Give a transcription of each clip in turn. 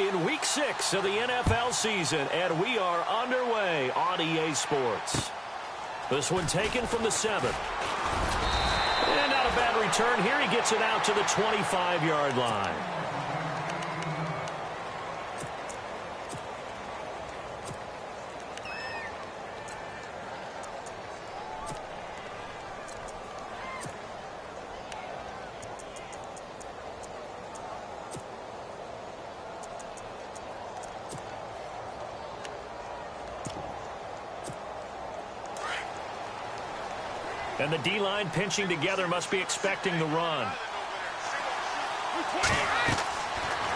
in Week 6 of the NFL season, and we are underway on EA Sports. This one taken from the 7. And not a bad return here. He gets it out to the 25-yard line. And the D-line pinching together must be expecting the run.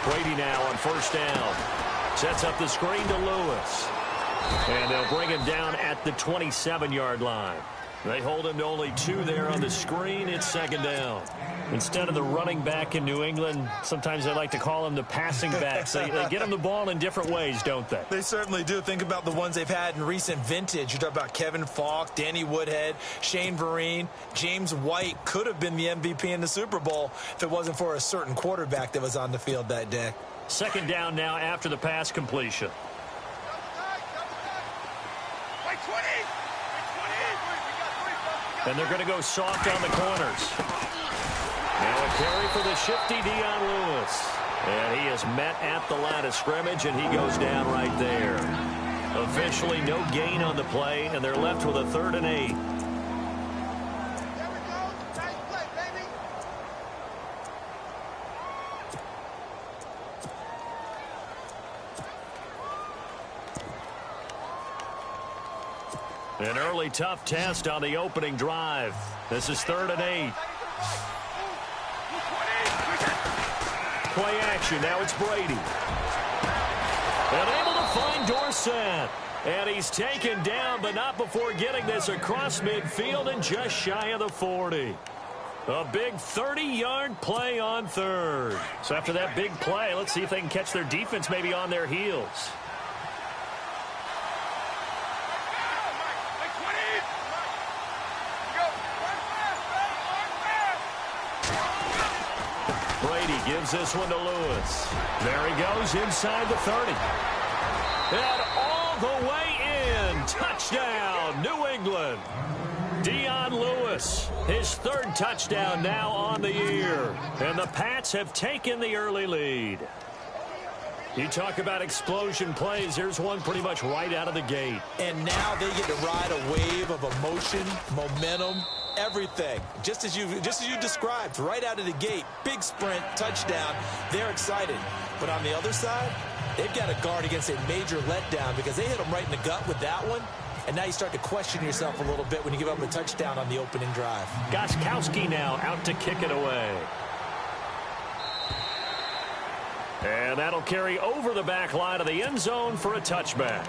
Brady now on first down. Sets up the screen to Lewis. And they'll bring him down at the 27-yard line. They hold him to only 2 there on the screen. It's second down. Instead of the running back in New England, sometimes they like to call them the passing backs. They get them the ball in different ways, don't they? They certainly do. Think about the ones they've had in recent vintage. You talk about Kevin Falk, Danny Woodhead, Shane Vereen. James White could have been the MVP in the Super Bowl if it wasn't for a certain quarterback that was on the field that day. Second down now after the pass completion. And they're going to go soft on the corners. Now a carry for the shifty Dion Lewis. And he is met at the line of scrimmage, and he goes down right there. Officially no gain on the play, and they're left with a 3rd and 8. An early tough test on the opening drive. This is 3rd and 8. Play action. Now it's Brady. And able to find Dorsett. And he's taken down, but not before getting this across midfield and just shy of the 40. A big 30-yard play on 3rd. So after that big play, let's see if they can catch their defense maybe on their heels. Gives this one to Lewis. There he goes inside the 30. And all the way in. Touchdown, New England. Dion Lewis, his 3rd touchdown now on the year. And the Pats have taken the early lead. You talk about explosion plays. Here's one pretty much right out of the gate. And now they get to ride a wave of emotion, momentum, everything. Just as you described, right out of the gate. Big sprint, touchdown. They're excited. But on the other side, they've got to guard against a major letdown because they hit them right in the gut with that one. And now you start to question yourself a little bit when you give up a touchdown on the opening drive. Gostkowski now out to kick it away. And that'll carry over the back line of the end zone for a touchback.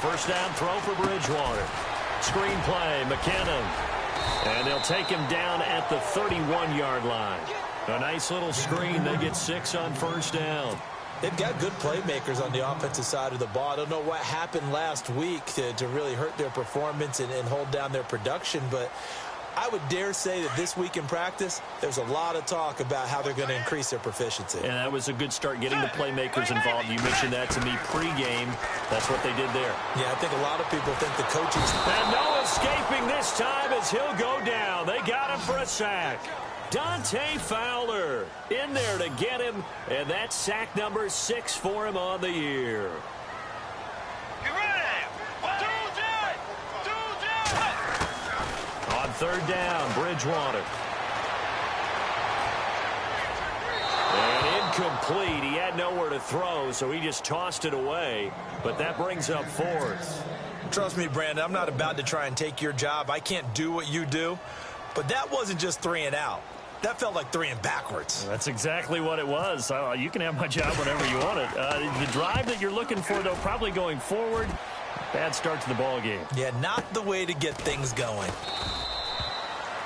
First down throw for Bridgewater. Screen play, McKinnon. And they'll take him down at the 31-yard line. A nice little screen. They get 6 on first down. They've got good playmakers on the offensive side of the ball. I don't know what happened last week to really hurt their performance and hold down their production, but I would dare say that this week in practice, there's a lot of talk about how they're going to increase their proficiency. And that was a good start, getting the playmakers involved. You mentioned that to me pregame. That's what they did there. Yeah, I think a lot of people think the coaches... And no escaping this time as he'll go down. They got him for a sack. Dante Fowler in there to get him, and that's sack number 6 for him on the year. On third down, Bridgewater. And incomplete. He had nowhere to throw, so he just tossed it away. But that brings up 4th. Trust me, Brandon, I'm not about to try and take your job. I can't do what you do. But that wasn't just 3 and out. That felt like 3 and backwards. That's exactly what it was. You can have my job whenever you want it. The drive that you're looking for, though, probably going forward. Bad start to the ball game. Yeah, not the way to get things going.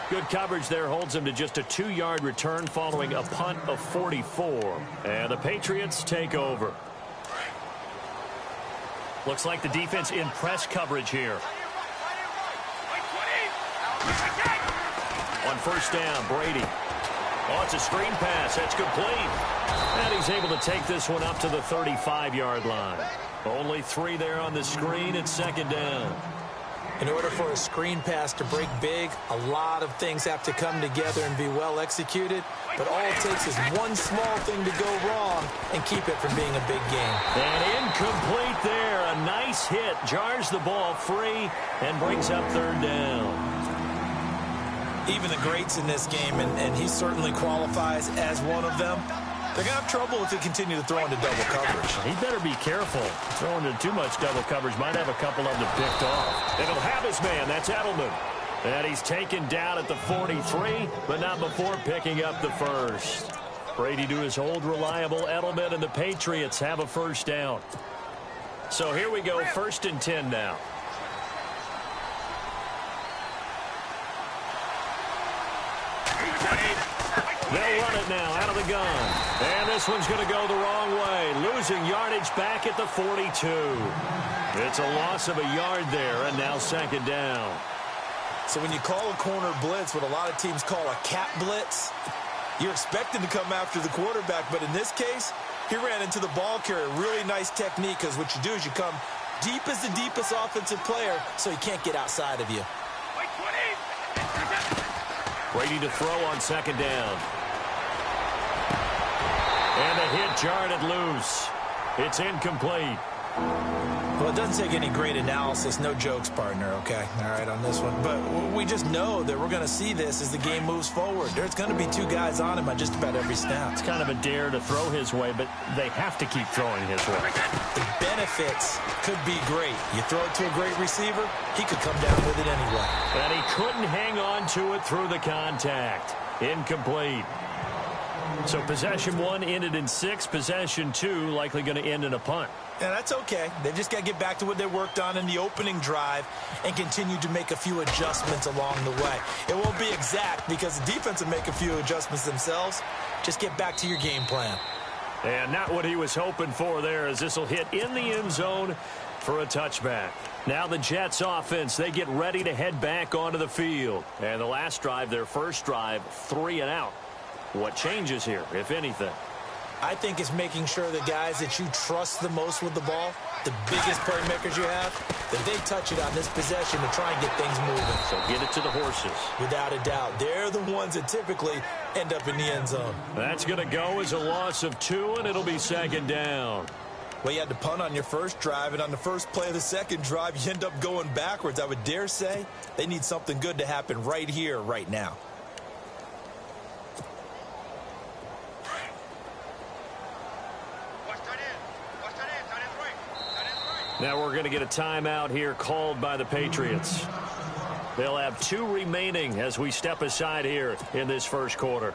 Good coverage there holds him to just a 2-yard return following a punt of 44. And the Patriots take over. Looks like the defense in press coverage here. On first down, Brady. Oh, it's a screen pass. That's complete. And he's able to take this one up to the 35-yard line. Only 3 there on the screen at second down. In order for a screen pass to break big, a lot of things have to come together and be well executed. But all it takes is one small thing to go wrong and keep it from being a big game. And incomplete there. A nice hit. Jars the ball free and brings up third down. Even the greats in this game, and he certainly qualifies as one of them, they're going to have trouble if they continue to throw into double coverage. He better be careful. Throwing into too much double coverage might have a couple of them picked off. And he'll have his man. That's Edelman. And he's taken down at the 43, but not before picking up the first. Brady to his old reliable Edelman, and the Patriots have a first down. So here we go, 1st and 10 now. They'll run it now out of the gun. And this one's going to go the wrong way. Losing yardage back at the 42. It's a loss of a yard there, and now second down. So when you call a corner blitz, what a lot of teams call a cat blitz, you're expecting to come after the quarterback. But in this case, he ran into the ball carrier. Really nice technique, because what you do is you come deep as the deepest offensive player so he can't get outside of you. Brady to throw on second down. And the hit jarred it loose. It's incomplete. Well, it doesn't take any great analysis. No jokes, partner, okay? All right, on this one. But we just know that we're going to see this as the game moves forward. There's going to be 2 guys on him on just about every snap. It's kind of a dare to throw his way, but they have to keep throwing his way. The benefits could be great. You throw it to a great receiver, he could come down with it anyway. And he couldn't hang on to it through the contact. Incomplete. So possession 1 ended in 6. Possession 2 likely going to end in a punt. Yeah, that's okay. They've just got to get back to what they worked on in the opening drive and continue to make a few adjustments along the way. It won't be exact because the defense will make a few adjustments themselves. Just get back to your game plan. And not what he was hoping for there, as this will hit in the end zone for a touchback. Now the Jets offense, they get ready to head back onto the field. And the last drive, their first drive, 3 and out. What changes here, if anything? I think it's making sure the guys that you trust the most with the ball, the biggest playmakers you have, that they touch it on this possession to try and get things moving. So get it to the horses. Without a doubt. They're the ones that typically end up in the end zone. That's going to go as a loss of 2, and it'll be second down. Well, you had to punt on your first drive, and on the first play of the second drive, you end up going backwards. I would dare say they need something good to happen right here, right now. Now we're going to get a timeout here called by the Patriots. They'll have 2 remaining as we step aside here in this first quarter.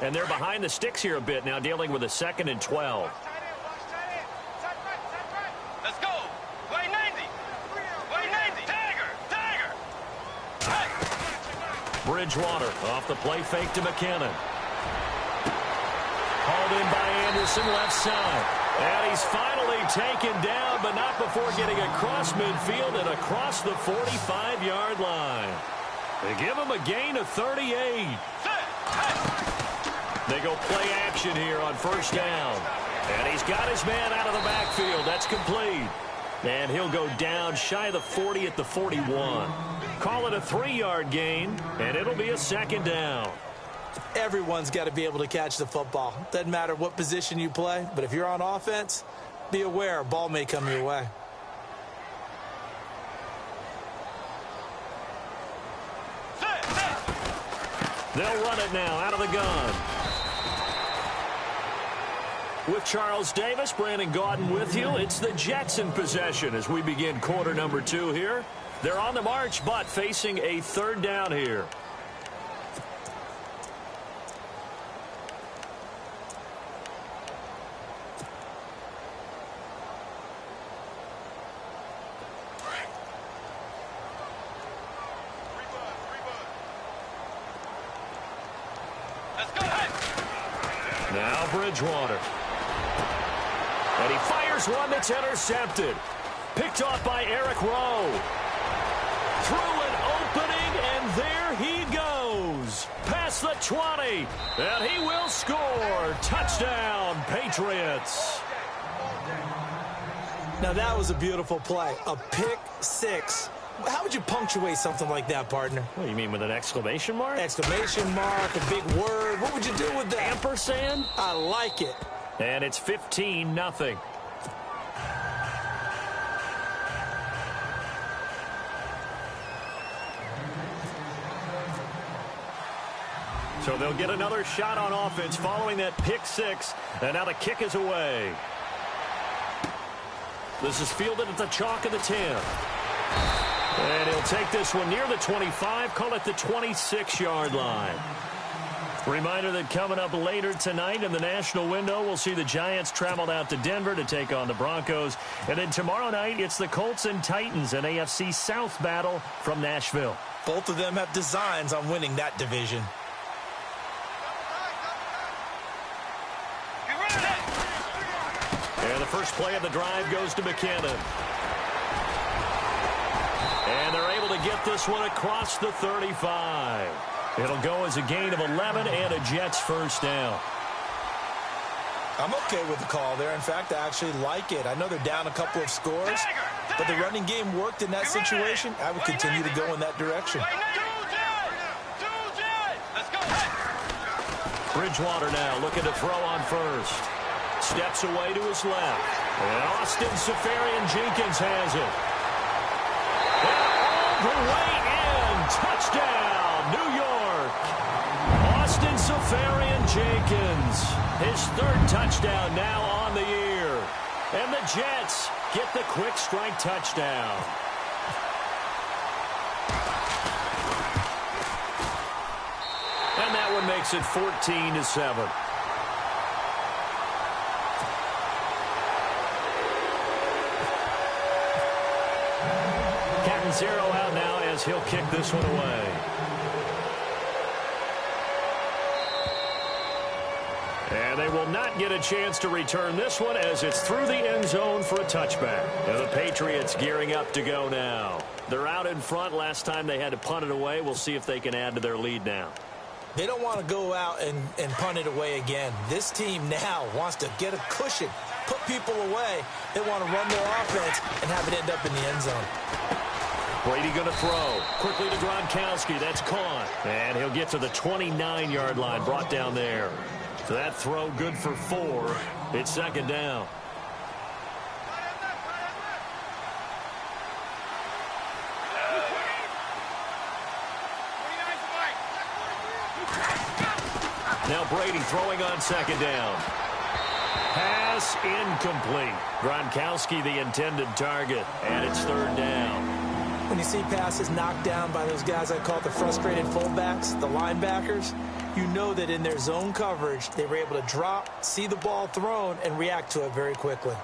And they're behind the sticks here a bit now, dealing with a 2nd and 12. Let's go. Way 90. Way 90. Tiger. Bridgewater off the play fake to McKinnon. Held in by Anderson, left side. And he's finally taken down, but not before getting across midfield and across the 45-yard line. They give him a gain of 38. They go play action here on first down. And he's got his man out of the backfield. That's complete. And he'll go down shy of the 40 at the 41. Call it a 3-yard gain, and it'll be a second down. Everyone's got to be able to catch the football. Doesn't matter what position you play, but if you're on offense, be aware a ball may come your way. They'll run it now out of the gun. With Charles Davis, Brandon Gaudin with you. It's the Jets in possession as we begin quarter number 2 here. They're on the march, but facing a third down here. Now Bridgewater. And he fires one that's intercepted. Picked off by Eric Rowe. Through an opening, and there he goes. Past the 20. And he will score. Touchdown, Patriots. Now that was a beautiful play. A pick six. How would you punctuate something like that, partner? What do you mean, with an exclamation mark? Exclamation mark, a big word. What would you do with that? Ampersand? I like it. And it's 15-0. So they'll get another shot on offense following that pick six. And now the kick is away. This is fielded at the chalk of the 10. And he'll take this one near the 25, call it the 26-yard line. Reminder that coming up later tonight in the national window, we'll see the Giants travel out to Denver to take on the Broncos. And then tomorrow night, it's the Colts and Titans, an AFC South battle from Nashville. Both of them have designs on winning that division. And the first play of the drive goes to McKinnon. And they're able to get this one across the 35. It'll go as a gain of 11 and a Jets first down. I'm okay with the call there. In fact, I actually like it. I know they're down a couple of scores, but the running game worked in that situation. I would continue to go in that direction. Bridgewater now looking to throw on first. Steps away to his left. And Austin Seferian-Jenkins has it. And all the way in. Touchdown, New York. Austin Seferian-Jenkins. His third touchdown now on the year. And the Jets get the quick strike touchdown. And that one makes it 14-7. Zero out now as he'll kick this one away. And they will not get a chance to return this one as it's through the end zone for a touchback. And the Patriots gearing up to go now. They're out in front. Last time they had to punt it away. We'll see if they can add to their lead now. They don't want to go out and punt it away again. This team now wants to get a cushion, put people away. They want to run their offense and have it end up in the end zone. Brady going to throw. Quickly to Gronkowski. That's caught. And he'll get to the 29-yard line. Brought down there. So that throw good for 4. It's second down. Now Brady throwing on second down. Pass incomplete. Gronkowski the intended target. And it's third down. When you see passes knocked down by those guys I call the frustrated fullbacks, the linebackers, you know that in their zone coverage, they were able to drop, see the ball thrown, and react to it very quickly.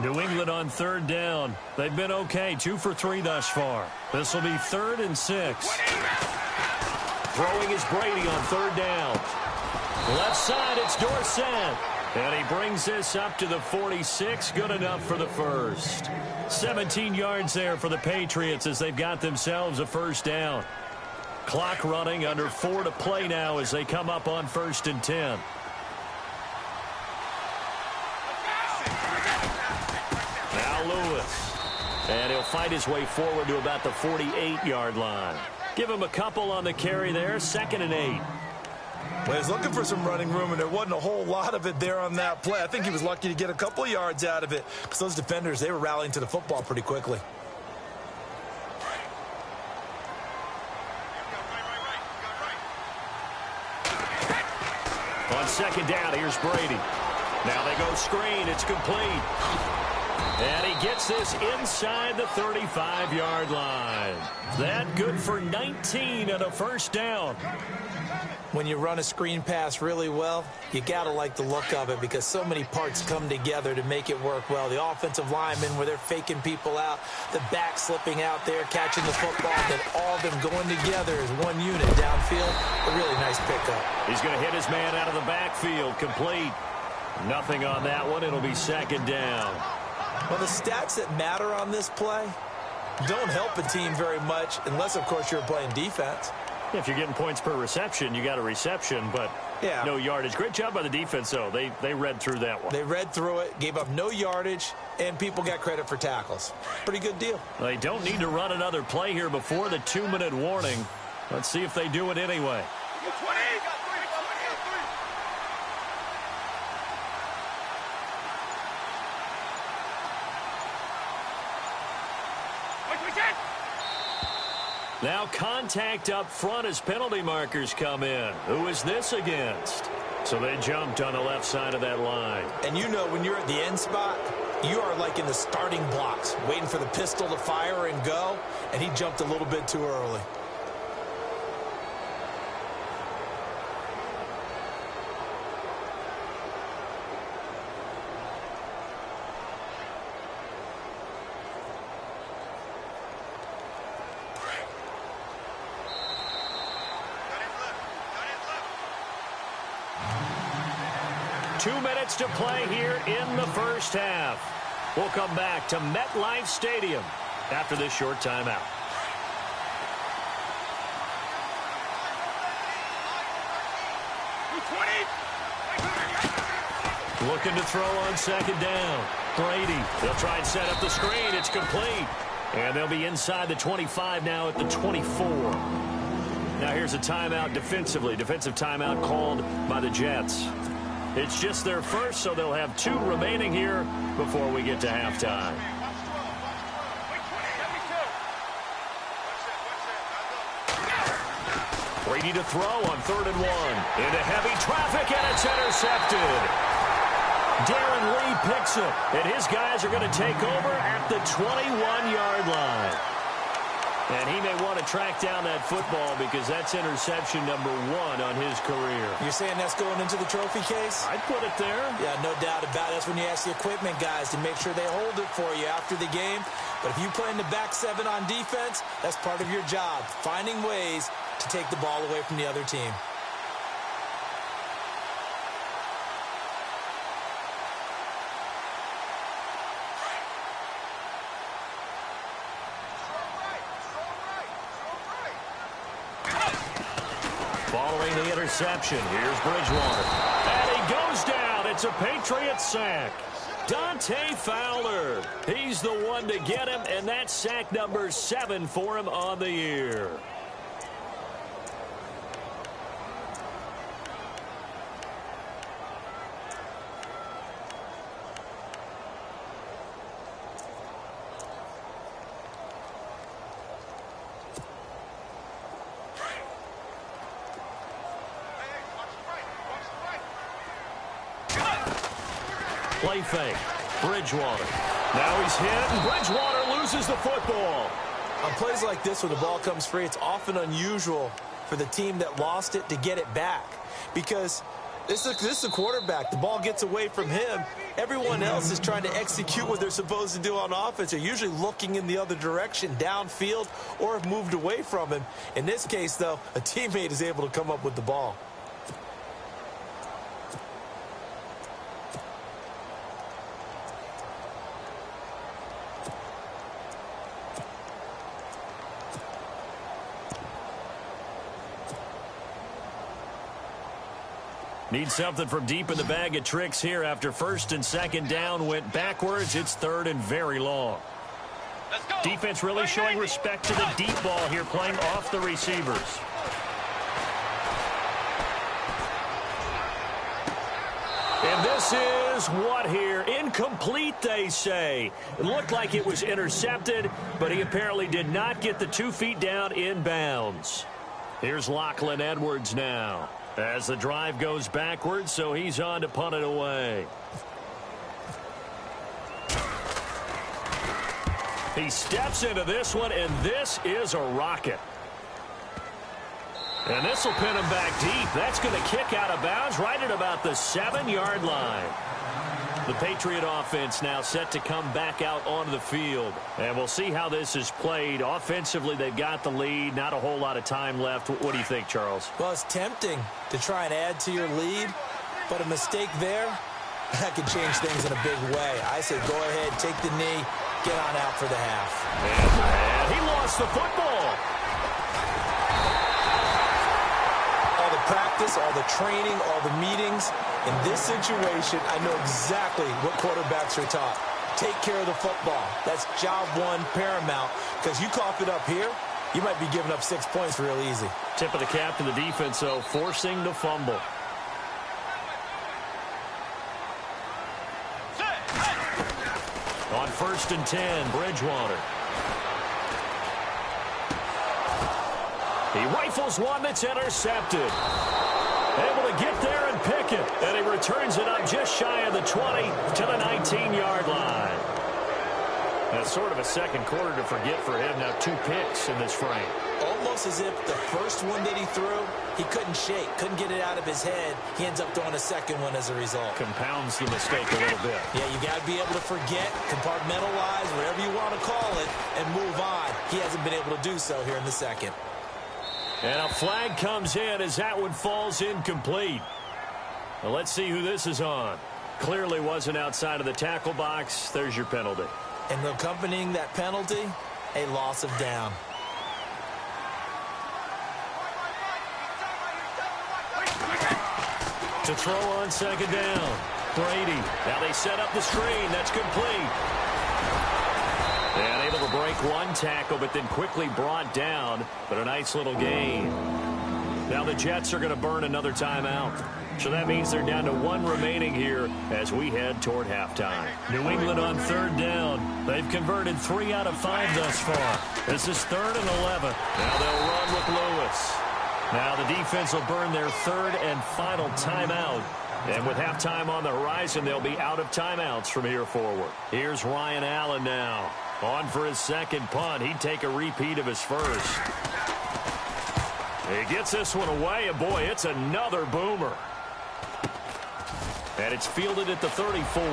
New England on third down. They've been okay, 2 for 3 thus far. This will be 3rd and 6. Throwing is Brady on third down. Left side, it's Dorsett. And he brings this up to the 46. Good enough for the first. 17 yards there for the Patriots as they've got themselves a first down. Clock running, under 4 to play now as they come up on 1st and 10. Now Lewis. And he'll fight his way forward to about the 48-yard line. Give him a couple on the carry there. 2nd and 8. Well, he's looking for some running room, and there wasn't a whole lot of it there on that play. I think he was lucky to get a couple yards out of it because those defenders, they were rallying to the football pretty quickly. On 2nd down, here's Brady. Now they go screen. It's complete. And he gets this inside the 35-yard line. That good for 19 and a first down. When you run a screen pass really well, you got to like the look of it because so many parts come together to make it work well. The offensive linemen, where they're faking people out, the back slipping out there, catching the football, then all of them going together as one unit downfield. A really nice pickup. He's going to hit his man out of the backfield. Complete. Nothing on that one. It'll be 2nd down. Well, the stats that matter on this play don't help a team very much unless, of course, you're playing defense. If you're getting points per reception, you got a reception, but no yardage. Great job by the defense, though. They read through that one. They read through it, gave up no yardage, and people got credit for tackles. Pretty good deal. They don't need to run another play here before the 2-minute warning. Let's see if they do it anyway. Now contact up front as penalty markers come in. Who is this against? So they jumped on the left side of that line. And you know when you're at the end spot, you are like in the starting blocks, waiting for the pistol to fire and go, and he jumped a little bit too early. To play here in the first half. We'll come back to MetLife Stadium after this short timeout. Looking to throw on 2nd down. Brady, they'll try and set up the screen. It's complete. And they'll be inside the 25 now at the 24. Now here's a timeout defensively. Defensive timeout called by the Jets. It's just their first, so they'll have 2 remaining here before we get to halftime. Brady to throw on 3rd and 1. Into heavy traffic, and it's intercepted. Darren Lee picks it, and his guys are going to take over at the 21-yard line. And he may want to track down that football because that's interception number 1 on his career. You're saying that's going into the trophy case? I'd put it there. Yeah, no doubt about it. That's when you ask the equipment guys to make sure they hold it for you after the game. But if you play in the back 7 on defense, that's part of your job, finding ways to take the ball away from the other team. Following the interception, here's Bridgewater. And he goes down. It's a Patriots sack. Dante Fowler. He's the one to get him, and that's sack number 7 for him on the year. Play fake. Bridgewater. Now he's hit, and Bridgewater loses the football. On plays like this, when the ball comes free, it's often unusual for the team that lost it to get it back. Because this is the quarterback. The ball gets away from him. Everyone else is trying to execute what they're supposed to do on offense. They're usually looking in the other direction, downfield, or have moved away from him. In this case, though, a teammate is able to come up with the ball. Need something from deep in the bag of tricks here after first and second down went backwards. It's third and very long. Let's go. Defense really showing respect to the deep ball here, playing off the receivers. And this is what here? Incomplete, they say. It looked like it was intercepted, but he apparently did not get the 2 feet down in bounds. Here's Lachlan Edwards now as the drive goes backwards, so he's on to punt it away. He steps into this one, and this is a rocket. And this will pin him back deep. That's going to kick out of bounds right at about the 7-yard line. The Patriot offense now set to come back out onto the field. And we'll see how this is played. Offensively, they've got the lead. Not a whole lot of time left. What do you think, Charles? Well, it's tempting to try and add to your lead, but a mistake there, that could change things in a big way. I say go ahead, take the knee, get on out for the half. And he lost the football. All the practice, all the training, all the meetings. In this situation, I know exactly what quarterbacks are taught. Take care of the football. That's job one, paramount. Because you cough it up here, you might be giving up 6 points real easy. Tip of the cap to the defense, though, forcing the fumble. On first and 10, Bridgewater. He rifles one that's intercepted. Able to get there and pick it. And he returns it up just shy of the 20 to the 19-yard line. That's sort of a second quarter to forget for him. Now 2 picks in this frame. Almost as if the first one that he threw, he couldn't shake, couldn't get it out of his head. He ends up throwing a second one as a result. Compounds the mistake a little bit. Yeah, you got to be able to forget, compartmentalize, whatever you want to call it, and move on. He hasn't been able to do so here in the second. And a flag comes in as that one falls incomplete. Well, let's see who this is on. Clearly wasn't outside of the tackle box. There's your penalty. And accompanying that penalty, a loss of down. To throw on second down. Brady. Now they set up the screen. That's complete. And able to break one tackle, but then quickly brought down. But a nice little gain. Now the Jets are going to burn another timeout. So that means they're down to 1 remaining here as we head toward halftime. New England on third down. They've converted 3 out of 5 thus far. This is 3rd and 11. Now they'll run with Lewis. Now the defense will burn their 3rd and final timeout. And with halftime on the horizon, they'll be out of timeouts from here forward. Here's Ryan Allen now. On for his second punt. He'd take a repeat of his first. He gets this one away, and boy, it's another boomer. And it's fielded at the 34.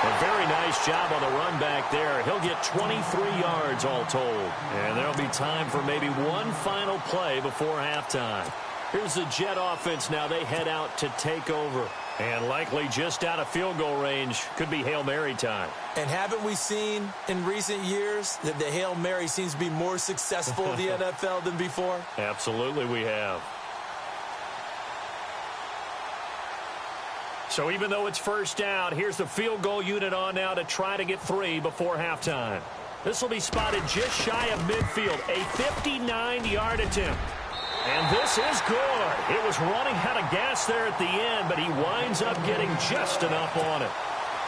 A very nice job on the run back there. He'll get 23 yards all told. And there'll be time for maybe one final play before halftime. Here's the Jet offense now. They head out to take over. And likely just out of field goal range. Could be Hail Mary time. And haven't we seen in recent years that the Hail Mary seems to be more successful in the NFL than before? Absolutely we have. So even though it's first down, here's the field goal unit on now to try to get 3 before halftime. This will be spotted just shy of midfield. A 59-yard attempt. And this is good. It was running out of gas there at the end, but he winds up getting just enough on it.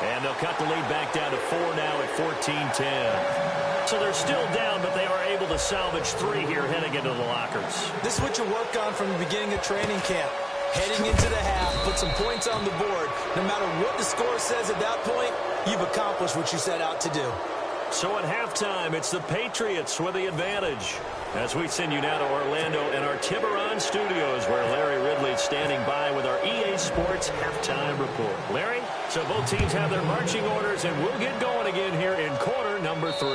And they'll cut the lead back down to 4 now at 14-10. So they're still down, but they are able to salvage 3 here heading into the lockers. This is what you work on from the beginning of training camp. Heading into the half, put some points on the board. No matter what the score says at that point, you've accomplished what you set out to do. So at halftime, it's the Patriots with the advantage. As we send you now to Orlando and our Tiburon studios, where Larry Ridley is standing by with our EA Sports halftime report. Larry, so both teams have their marching orders, and we'll get going again here in quarter number 3.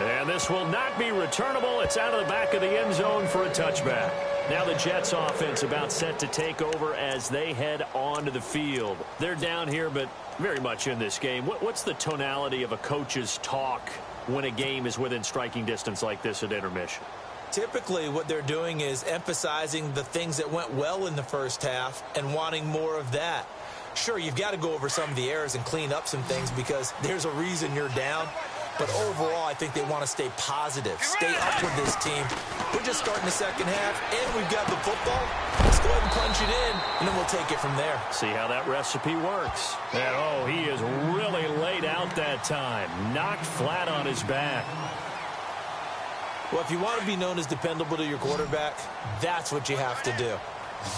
And this will not be returnable. It's out of the back of the end zone for a touchback. Now the Jets offense about set to take over as they head onto the field. They're down here, but very much in this game. What's the tonality of a coach's talk when a game is within striking distance like this at intermission? Typically, what they're doing is emphasizing the things that went well in the first half and wanting more of that. Sure, you've got to go over some of the errors and clean up some things because there's a reason you're down. But overall, I think they want to stay positive, stay up with this team. We're just starting the second half, and we've got the football. Let's go ahead and punch it in, and then we'll take it from there. See how that recipe works. And, oh, he is really laid out that time. Knocked flat on his back. Well, if you want to be known as dependable to your quarterback, that's what you have to do.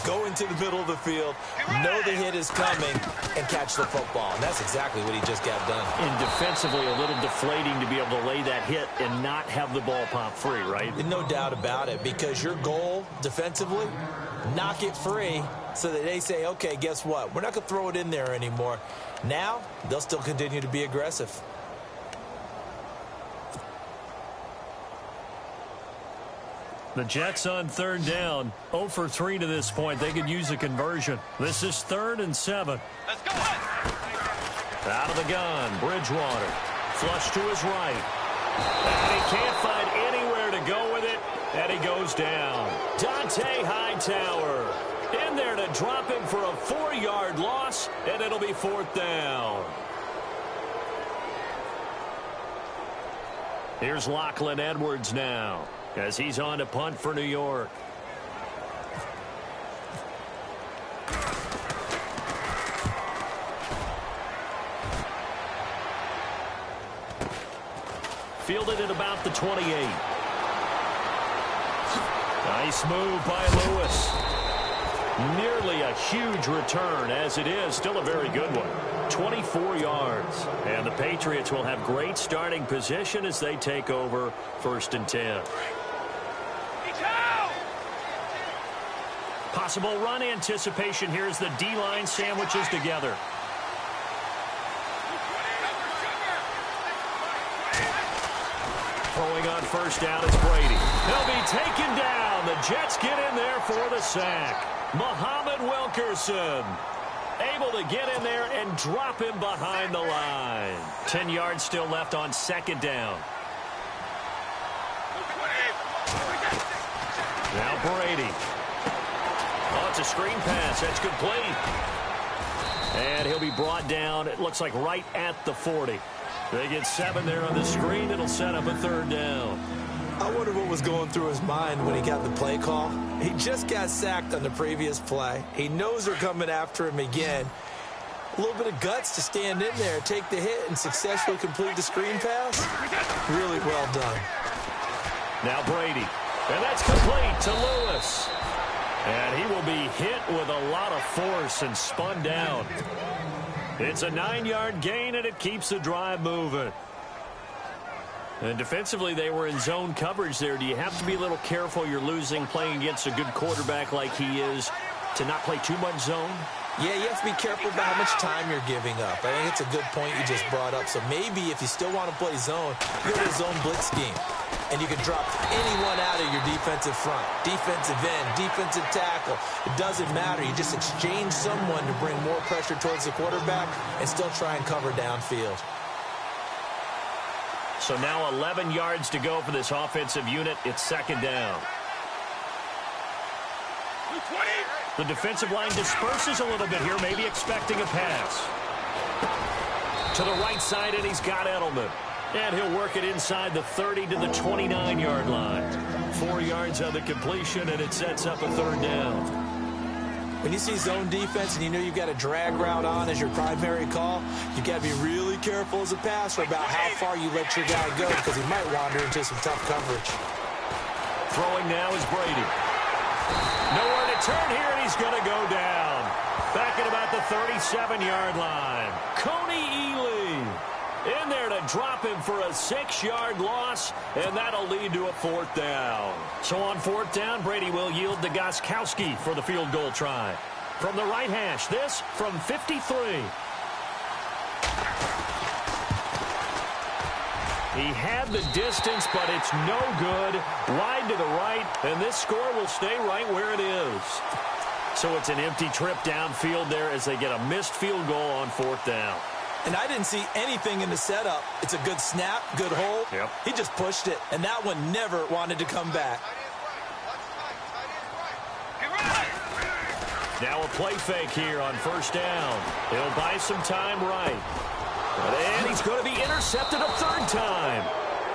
Go into the middle of the field, know the hit is coming, and catch the football. And that's exactly what he just got done. And defensively, a little deflating to be able to lay that hit and not have the ball pop free, right? No doubt about it, because your goal defensively, knock it free so that they say, okay, guess what? We're not going to throw it in there anymore. Now, they'll still continue to be aggressive. The Jets on third down, 0 for 3 to this point. They could use a conversion. This is 3rd and 7. Let's go. Out of the gun, Bridgewater. Flush to his right. And he can't find anywhere to go with it, and he goes down. Dante Hightower in there to drop him for a 4-yard loss, and it'll be 4th down. Here's Lachlan Edwards now, as he's on to punt for New York. Fielded at about the 28. Nice move by Lewis. Nearly a huge return, as it is. Still a very good one. 24 yards. And the Patriots will have great starting position as they take over 1st and 10. Possible run anticipation here as the D-line sandwiches together. Throwing on 1st down is Brady. He'll be taken down. The Jets get in there for the sack. Muhammad Wilkerson able to get in there and drop him behind the line. 10 yards still left on 2nd down. Now Brady. Oh, it's a screen pass. That's complete. And he'll be brought down, it looks like right at the 40. They get 7 there on the screen. It'll set up a 3rd down. I wonder what was going through his mind when he got the play call. He just got sacked on the previous play. He knows they're coming after him again. A little bit of guts to stand in there, take the hit, and successfully complete the screen pass. Really well done. Now Brady. And that's complete to Lewis. And he will be hit with a lot of force and spun down. It's a 9-yard gain, and it keeps the drive moving. And defensively, they were in zone coverage there. Do you have to be a little careful you're losing playing against a good quarterback like he is to not play too much zone? Yeah, you have to be careful about how much time you're giving up. I think it's a good point you just brought up. So maybe if you still want to play zone, you go to a zone blitz scheme. And you can drop anyone out of your defensive front, defensive end, defensive tackle. It doesn't matter. You just exchange someone to bring more pressure towards the quarterback and still try and cover downfield. So now 11 yards to go for this offensive unit. It's 2nd down. The defensive line disperses a little bit here, maybe expecting a pass. To the right side, and he's got Edelman. And he'll work it inside the 30 to the 29-yard line. 4 yards on the completion, and it sets up a 3rd down. When you see zone defense and you know you've got a drag route on as your primary call, you've got to be really careful as a passer about how far you let your guy go because he might wander into some tough coverage. Throwing now is Brady. Nowhere to turn here, and he's going to go down. Back at about the 37-yard line. Coney Ely in there to drop him for a 6-yard loss, and that'll lead to a 4th down. So on 4th down, Brady will yield to Gostkowski for the field goal try. From the right hash, this from 53. He had the distance, but it's no good. Wide to the right, and this score will stay right where it is. So it's an empty trip downfield there as they get a missed field goal on 4th down. And I didn't see anything in the setup. It's a good snap, good hold. Yep. He just pushed it, and that one never wanted to come back. Now a play fake here on first down. He'll buy some time right. And he's going to be intercepted a third time.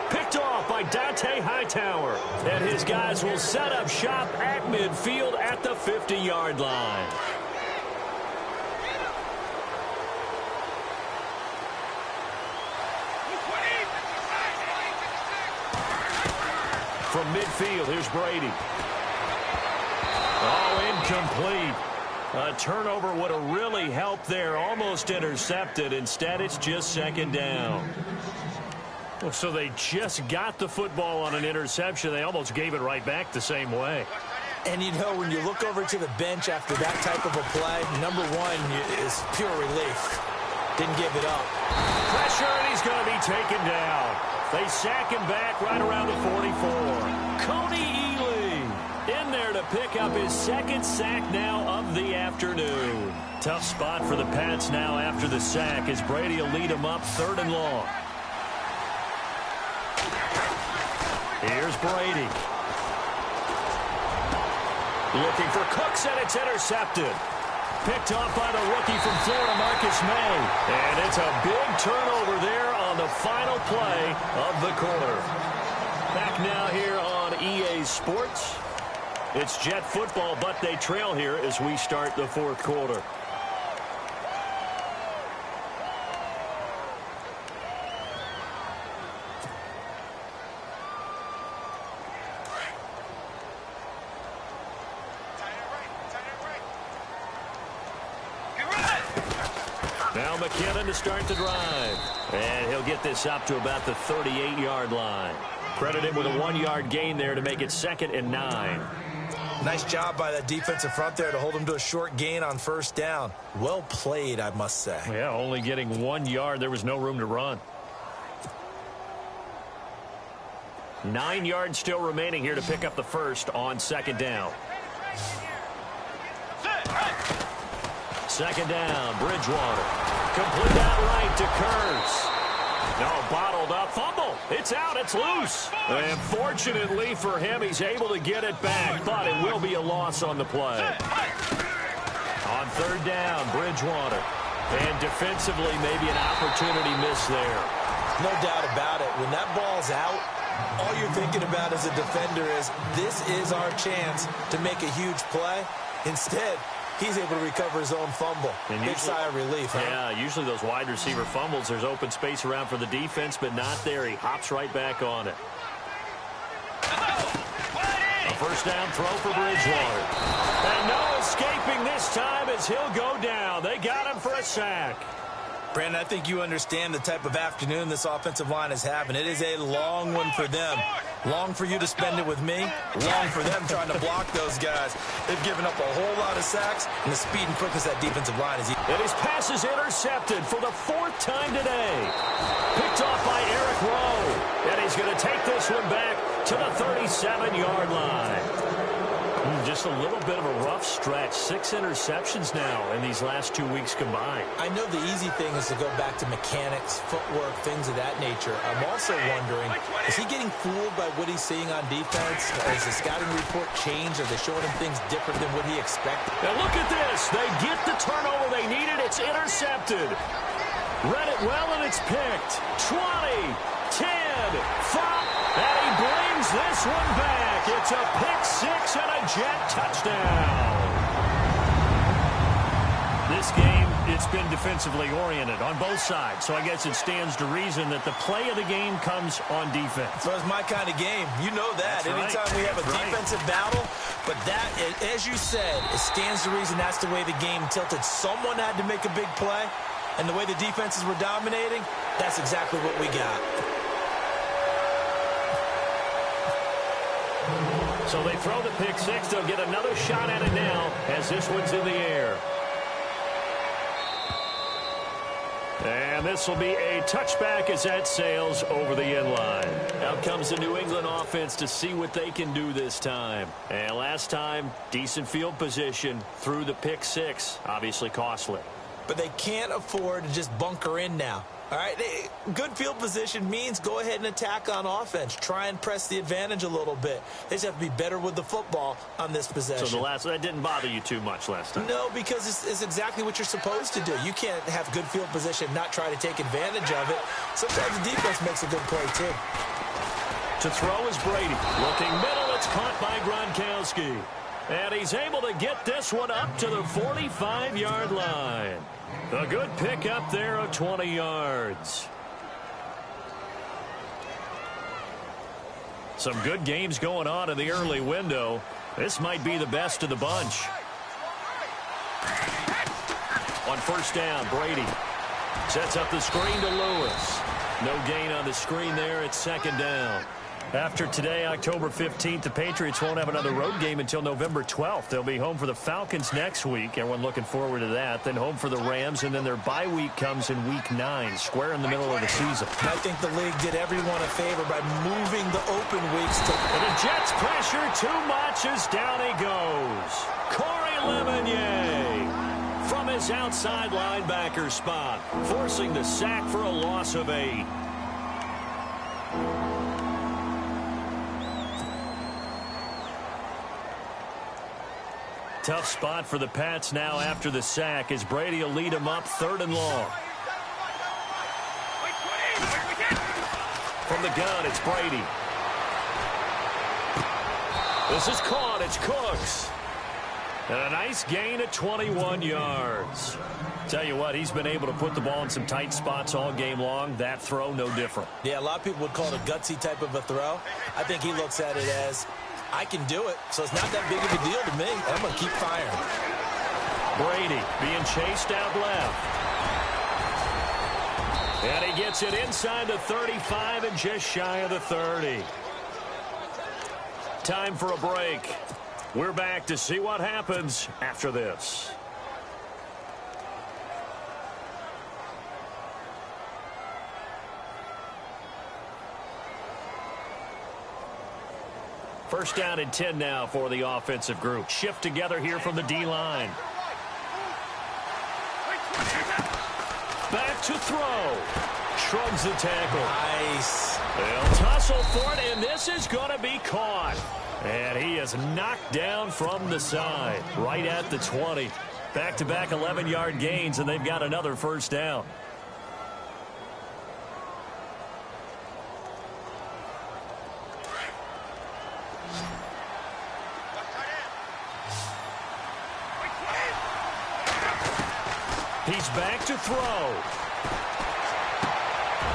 Picked off by Dante Hightower. And his guys will set up shop at midfield at the 50-yard line. From midfield, here's Brady. Oh, incomplete. A turnover would have really helped there. Almost intercepted. Instead, it's just second down. Well, so they just got the football on an interception. They almost gave it right back the same way. And, you know, when you look over to the bench after that type of a play, number one is pure relief. Didn't give it up. Pressure, and he's going to be taken down. They sack him back right around the 44. Coney in there to pick up his second sack now of the afternoon. Tough spot for the Pats now after the sack as Brady will lead them up 3rd and long. Here's Brady. Looking for Cooks, and it's intercepted. Picked off by the rookie from Florida, Marcus May. And it's a big turnover there on the final play of the quarter. Back now here on EA Sports. It's Jet football, but they trail here as we start the 4th quarter. Now McKinnon to start the drive. And he'll get this up to about the 38-yard line. Credit him with a 1-yard gain there to make it 2nd and 9. Nice job by that defensive front there to hold him to a short gain on first down. Well played, I must say. Yeah, only getting 1 yard. There was no room to run. 9 yards still remaining here to pick up the first on 2nd down. 2nd down, Bridgewater. Complete out right to Kurtz. No, bottled up. Fumble. It's out. It's loose. And fortunately for him, he's able to get it back, but it will be a loss on the play. On 3rd down, Bridgewater. And defensively, maybe an opportunity miss there. No doubt about it. When that ball's out, all you're thinking about as a defender is, this is our chance to make a huge play. Instead, he's able to recover his own fumble. And big sigh of relief, huh? Yeah, usually those wide receiver fumbles, there's open space around for the defense, but not there. He hops right back on it. A first down throw for Bridgewater. And no escaping this time as he'll go down. They got him for a sack. Brandon, I think you understand the type of afternoon this offensive line is having. It is a long one for them. Long for you to spend it with me. Long for them trying to block those guys. They've given up a whole lot of sacks, and the speed and quickness of that defensive line is... And his pass is intercepted for the 4th time today. Picked off by Eric Rowe. And he's going to take this one back to the 37-yard line. Just a little bit of a rough stretch. 6 interceptions now in these last 2 weeks combined. I know the easy thing is to go back to mechanics, footwork, things of that nature. I'm also wondering, is he getting fooled by what he's seeing on defense? Has the scouting report changed? Are they showing him things different than what he expected? Now look at this. They get the turnover they needed. It's intercepted. Read it well, and it's picked. 20, 10, 5, and he brings this one back. It's a pick-6 and a Jet touchdown. This game, it's been defensively oriented on both sides, so I guess it stands to reason that the play of the game comes on defense. So it's my kind of game. You know that. That's anytime right. we have a defensive battle, but that, as you said, it stands to reason that's the way the game tilted. Someone had to make a big play, and the way the defenses were dominating, that's exactly what we got. So they throw the pick-6. They'll get another shot at it now as this one's in the air. And this will be a touchback as that sails over the end line. Out comes the New England offense to see what they can do this time. And last time, decent field position through the pick-6. Obviously costly. But they can't afford to just bunker in now. All right, good field position means go ahead and attack on offense. Try and press the advantage a little bit. They just have to be better with the football on this possession. So that didn't bother you too much last time? No, because it's exactly what you're supposed to do. You can't have good field position and not try to take advantage of it. Sometimes the defense makes a good play, too. To throw is Brady. Looking middle, it's caught by Gronkowski. And he's able to get this one up to the 45-yard line. A good pickup there of 20 yards. Some good games going on in the early window. This might be the best of the bunch. On first down, Brady sets up the screen to Lewis. No gain on the screen there. It's second down. After today, October 15th, the Patriots won't have another road game until November 12th. They'll be home for the Falcons next week. Everyone looking forward to that. Then home for the Rams, and then their bye week comes in Week 9, square in the middle of the season. I think the league did everyone a favor by moving the open weeks to... And the Jets pressure too much as down he goes. Corey Lemonnier from his outside linebacker spot, forcing the sack for a loss of 8. Tough spot for the Pats now after the sack as Brady will lead them up 3rd and long. From the gun, it's Brady. This is caught. It's Cooks. And a nice gain of 21 yards. Tell you what, he's been able to put the ball in some tight spots all game long. That throw, no different. Yeah, a lot of people would call it a gutsy type of a throw. I think he looks at it as, I can do it, so it's not that big of a deal to me. I'm going to keep firing. Brady being chased out left. And he gets it inside the 35 and just shy of the 30. Time for a break. We're back to see what happens after this. First down and 10 now for the offensive group. Shift together here from the D-line. Back to throw. Shrugs the tackle. Nice. They'll tussle for it, and this is going to be caught. And he is knocked down from the side, right at the 20. Back-to-back 11-yard gains, and they've got another first down. He's back to throw.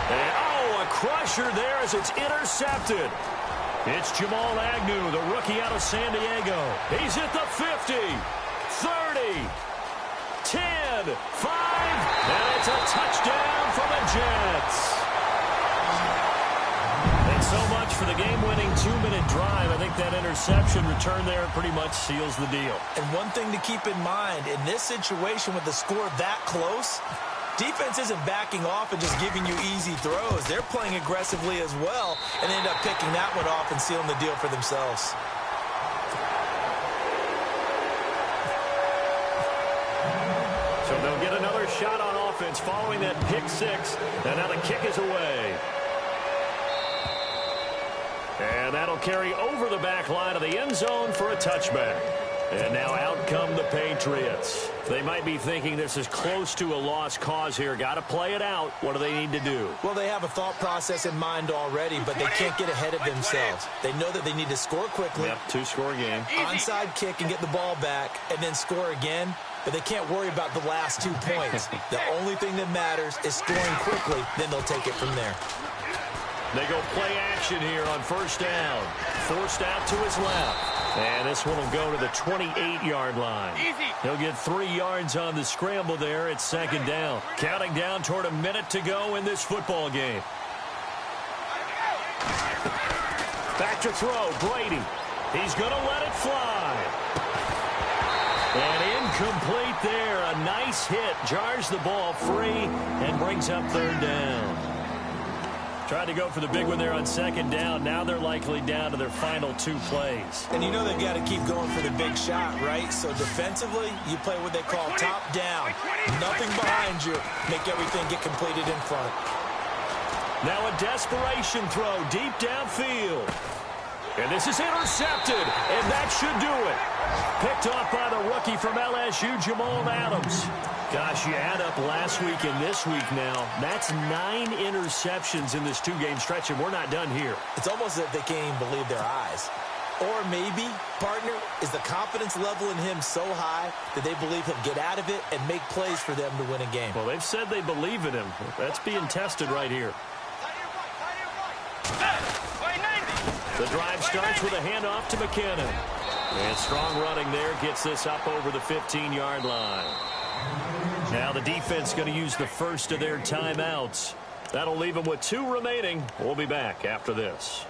And, a crusher there as it's intercepted. It's Jamal Agnew, the rookie out of San Diego. He's at the 50, 30, 10, 5, and it's a touchdown for the Jets. And so much for the game-winning 2-minute drive. I think that interception return there pretty much seals the deal. And one thing to keep in mind, in this situation with the score that close, defense isn't backing off and just giving you easy throws. They're playing aggressively as well and end up picking that one off and sealing the deal for themselves. So they'll get another shot on offense following that pick six. And now the kick is away. And that'll carry over the back line of the end zone for a touchback. And now out come the Patriots. They might be thinking this is close to a lost cause here. Got to play it out. What do they need to do? Well, they have a thought process in mind already, but they can't get ahead of themselves. They know that they need to score quickly. Yep, 2-score game. Onside kick and get the ball back and then score again. But they can't worry about the last 2 points. The only thing that matters is scoring quickly. Then they'll take it from there. They go play action here on first down. Forced out to his left. And this one will go to the 28-yard line. He'll get 3 yards on the scramble there at second down. Counting down toward a minute to go in this football game. Back to throw, Brady. He's going to let it fly. And incomplete there. A nice hit. Jars the ball free and brings up third down. Tried to go for the big one there on second down. Now they're likely down to their final 2 plays. And you know they've got to keep going for the big shot, right? So defensively, you play what they call top down. Nothing behind you. Make everything get completed in front. Now a desperation throw deep downfield. And this is intercepted, and that should do it. Picked off by the rookie from LSU, Jamal Adams. Gosh, you add up last week and this week now. That's 9 interceptions in this 2-game stretch, and we're not done here. It's almost as if they can't even believe their eyes. Or maybe, partner, is the confidence level in him so high that they believe he'll get out of it and make plays for them to win a game. Well, they've said they believe in him. That's being tested right here. The drive starts with a handoff to McKinnon. And strong running there gets this up over the 15-yard line. Now the defense going to use the first of their timeouts. That'll leave them with 2 remaining. We'll be back after this.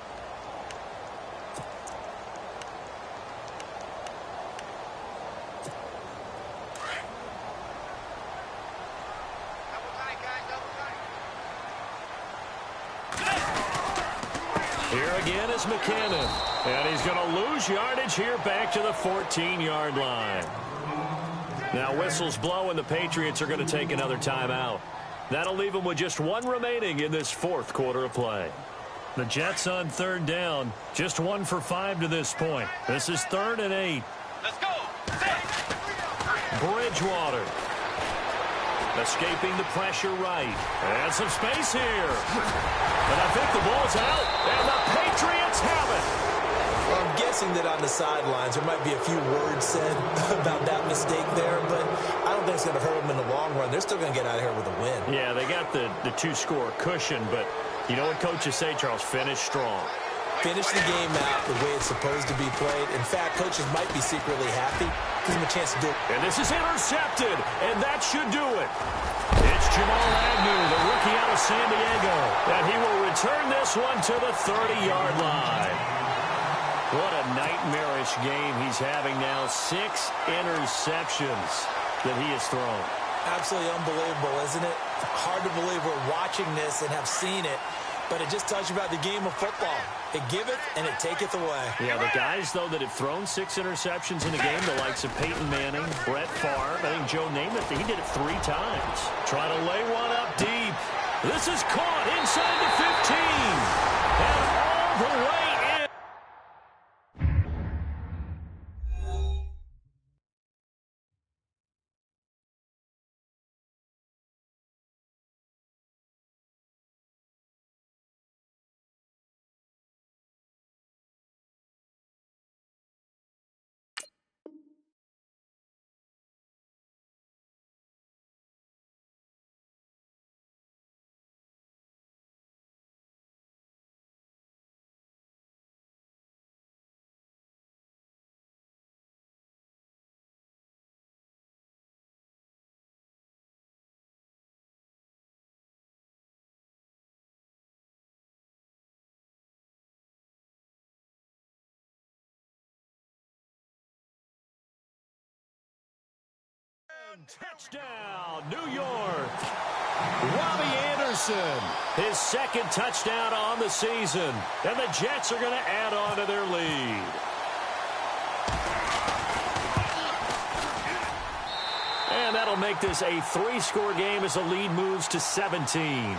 Here again is McKinnon. And he's going to lose yardage here back to the 14-yard line. Now whistles blow and the Patriots are going to take another timeout. That'll leave them with just 1 remaining in this 4th quarter of play. The Jets on 3rd down. Just 1 for 5 to this point. This is 3rd and 8. Let's go. Bridgewater. Escaping the pressure right. And some space here. And I think the ball's out. And the Patriots have it. Well, I'm guessing that on the sidelines there might be a few words said about that mistake there, but I don't think it's going to hurt them in the long run. They're still going to get out of here with a win. Yeah, they got the 2-score cushion, but you know what coaches say, Charles? Finish strong. Finish the game out the way it's supposed to be played. In fact, coaches might be secretly happy. Gives them a chance to do it. And this is intercepted, and that should do it. It's Jamal Agnew, the rookie out of San Diego, and he will return this one to the 30-yard line. What a nightmarish game he's having now. 6 interceptions that he has thrown. Absolutely unbelievable, isn't it? Hard to believe we're watching this and have seen it, but it just tells you about the game of football. It giveth and it taketh away. Yeah, the guys, though, that have thrown 6 interceptions in a game, the likes of Peyton Manning, Brett Favre, I think Joe Namath, he did it 3 times. Trying to lay one up deep. This is caught inside the 15. And all the way in. Touchdown, New York. Robbie Anderson, his 2nd touchdown on the season. And the Jets are going to add on to their lead. And that'll make this a 3-score game as the lead moves to 17.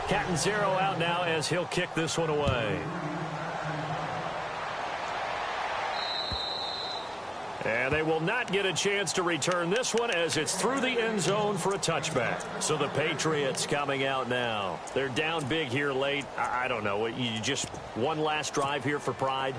Captain Zero out now as he'll kick this one away. And they will not get a chance to return this one as it's through the end zone for a touchback. So the Patriots coming out now. They're down big here late. I don't know. You just one last drive here for pride?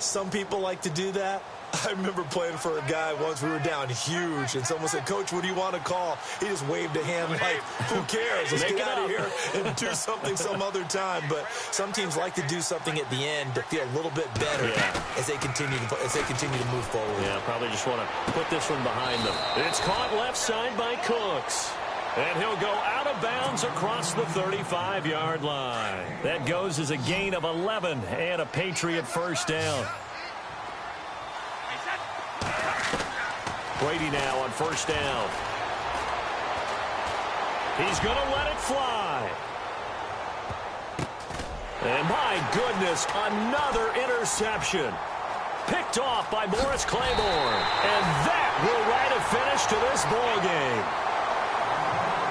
Some people like to do that. I remember playing for a guy once. We were down huge, and someone said, "Coach, what do you want to call?" He just waved a hand like, "Who cares? Let's get out of here and do something some other time." But some teams like to do something at the end to feel a little bit better as they continue to move forward. Yeah, probably just want to put this one behind them. It's caught left side by Cooks. And he'll go out of bounds across the 35-yard line. That goes as a gain of 11 and a Patriot first down. Brady now on first down. He's going to let it fly. And my goodness, another interception. Picked off by Morris Claiborne. And that will write a finish to this ball game.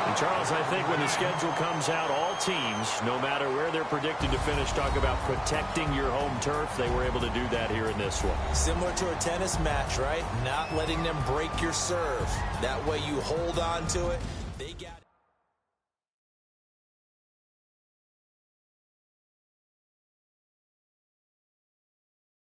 And Charles, I think when the schedule comes out, all teams, no matter where they're predicted to finish, talk about protecting your home turf. They were able to do that here in this one. Similar to a tennis match, right? Not letting them break your serve. That way you hold on to it.